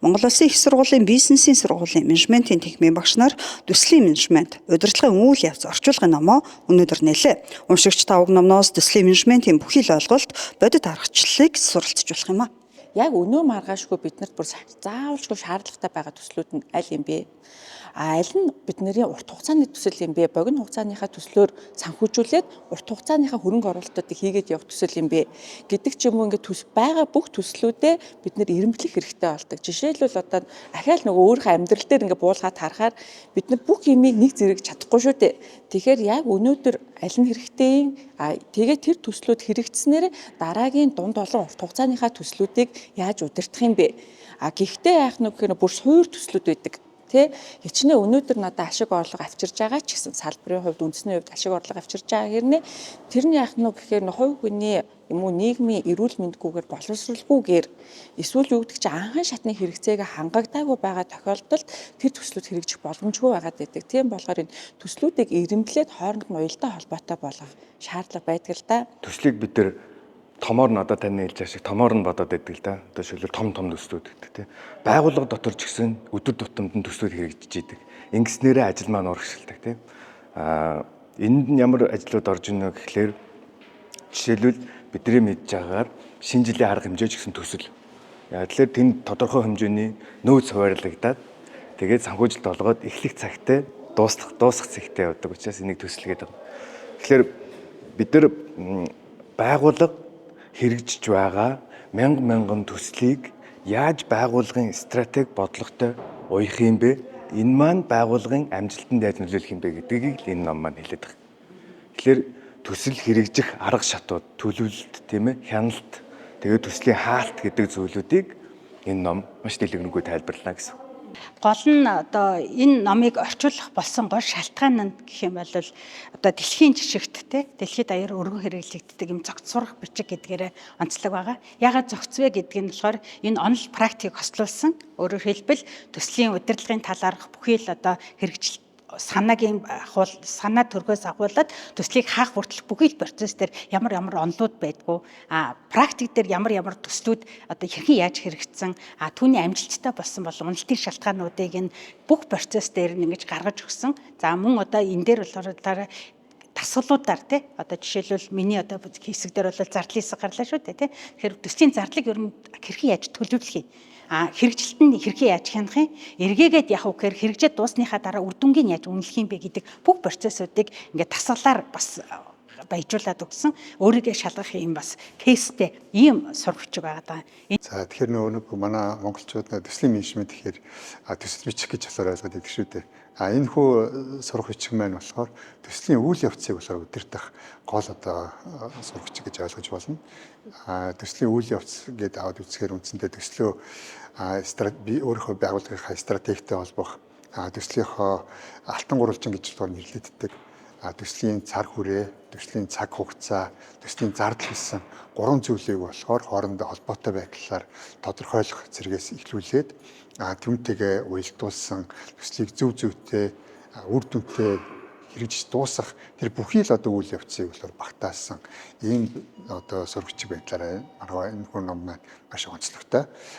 Монгол Улсын их сургуулийн бизнесийн сургуулийн менежментийн техникийн багш нар төслийн менежмент, удирдлагын үйл явц орчуулгын номоо өнөөдөр нээлээ. Уншигч та уг номноос төслийн менежментийн бүхий л ойлголт, бодит аргачлалыг суралцжуулах юм а. Яг өнөө маргаашгүй биднэрт бүр заавалжгүй шаардлагатай байгаа төслүүд нь аль юм бэ? Аль нь бидний урт хугацааны төсөл юм бэ? Богино хугацааныхаа төслөөр санхүүжүүлээд урт хугацааныхаа хөрөнгө оруулалтуудыг хийгээд явах төсөл юм бэ гэдэг ч юм уу ингээд байгаа бүх төслүүдэд бид нэр ирэмблэх хэрэгтэй болдог. Жишээлбэл одоо ахаал нөгөө өөрийнхөө амьдрал дээр ингээд буулгаад харахаар бид нар бүх юмыг нэг зэрэг чадахгүй шүү дээ. Тэгэхээр яг өнөөдөр аль нь хэрэгтэй юм? Тэгээд тэр төслүүд хэрэгжснээр дараагийн дунд олон урт хугацааныхаа төслүүдийг яаж удирдах юм бэ? Гэхдээ яах нь гэхээр бүр суур төслүүд байдаг. Тэ хичнээн өнөөдөр надад ашиг орлого авчирж байгаа ч гэсэн салбарын хувьд үндэсний хувьд ашиг орлого авчирж байгаа хэрнээ тэрний яах нь гэхээр хувь хүний юм уу нийгмийн эрүүл мэндгүйгээр боловсруулахгүйгээр эсвэл юу гэдэг чинь анхан шатны хэрэгцээг хангагдаагүй байгаа тохиолдолд тэр төслүүд хэрэгжих боломжгүй байгаад байдаг. Тийм болохоор энэ төслүүдийг ирэмблээд хооронд нь уялдаа холбоотой болгох шаардлага байдаг л да. Төслийг бид нар томоор надад таны хэлж ашиг томоор нь бодоод байдаг л да. Одоо шилбэл том төслүүд гэдэг тийм. Байгууллага дотор ч гэсэн өдөр тутамд нь төслүүд хэрэгжиж идэг. Ингэснээрээ ажил маань урагшилдаг тийм. Энд нь ямар ажлууд орж ийнө гэхлээр жишээлбэл бидний мэдж байгаагаар шинэ жилийн арга хэмжээ ч гэсэн төсөл. Яг тэгэхээр тэнд тодорхой хэмжээний нөөц хуваарлагдаад тэгээд санхүүжилт олгоод эхлэх цагтаа дуусах цагтаа явдаг учраас энийг төсөл гэдэг. Тэгэхээр бид нар байгууллага хэрэгжиж байгаа мянган төслийг яаж байгууллагын стратеги бодлоготой уяах юм бэ? Энэ маань байгууллагын амжилтанд яаж нөлөөлөх юм бэ гэдгийг л энэ ном маань хэлээд байгаа. Тэгэхээр төсөл хэрэгжих арга шатууд, төлөвлөлт, тийм ээ, хяналт, тэгээд төслийн хаалт гэдэг зүйлүүдийг энэ ном маш дэлгэрэнгүй тайлбарлана гэсэн. Гол нь одоо энэ номыг орчуулах болсон гол шалтгаан нь гэх юм бол одоо дэлхийн жишгт те дэлхийд даяар өргөн хэрэглэгддэг юм зохиц сурах бичиг гэдгээр онцлог байгаа. Ягаад зохицвэ гэдэг нь болохоор энэ онол практикийг хослуулсан. Өөрөөр хэлбэл төслийн удирдлагын талаарх бүхий л одоо хэрэгжилт санаа төрхөөс агуулад төслийг хаах хүртэлх бүхий процесс дээр ямар онолууд байдгүй практик дээр ямар төслүүд одоо хэрхэн яаж хэрэгжсэн түүний амжилттай болсон бол уналтын шалтгаануудыг энэ бүх процесс дээр нь ингэж гаргаж өгсөн. За мөн одоо энэ дээр болохоор дасгалуудаар тий одоо жишээлбэл миний одоо хэсэг дээр бол зардлын хэсэг гарлаа шүү дээ тий. Тэгэхээр төслийн зардлыг ер нь хэрхэн яаж төлөвлөх юм? Хэрэгжилт нь хэрхэн яаж хянах юм? Эргээгээд явах гэхээр хэрэгжээд дуусныхаа дараа үр дүнгийн яаж үнэлэх юм бэ гэдэг бүх процессуудыг ингээд тасгалаар бас баяжуулаад өгсөн. Өөрийгөө шалгах юм бас кейстэй ийм сурах бичиг байгаа даа. За тэгэхээр нөгөө манай монголчууд төслийн менежмент гэхээр төсөл бичих гэж асар ойлгоод байдаг шүү дээ. Энэ хүү сурах бичиг маань болохоор төслийн үйл явцыг болохоор удирдах гол одоо сурах бичиг гэж ойлгож болно. Төслийн үйл явц гэдэг аваад үзэхээр үндсэндээ төслөө би өөрийнхөө байгууллагынхаа стратегтэй холбох төслийнхөө алтан гурвалжин гэж нэрлэгддэг. Төслийн цар хүрээ, төслийн цаг хугацаа, төслийн зардал гэсэн гурван зүйлийг болохоор хоорондоо холбоотой байдлаар тодорхойлох зэрэгээс эхлүүлээд түүнтэйгээ уялдуулсан төслийг зүйтэй үр дүнтэй хэрэгжиж дуусгах тэр бүхий л одоо үйл явцыг болохоор багтаасан ийм одоо сурагчиг байдлаараа энэ хүн ном маань маш онцлогтой.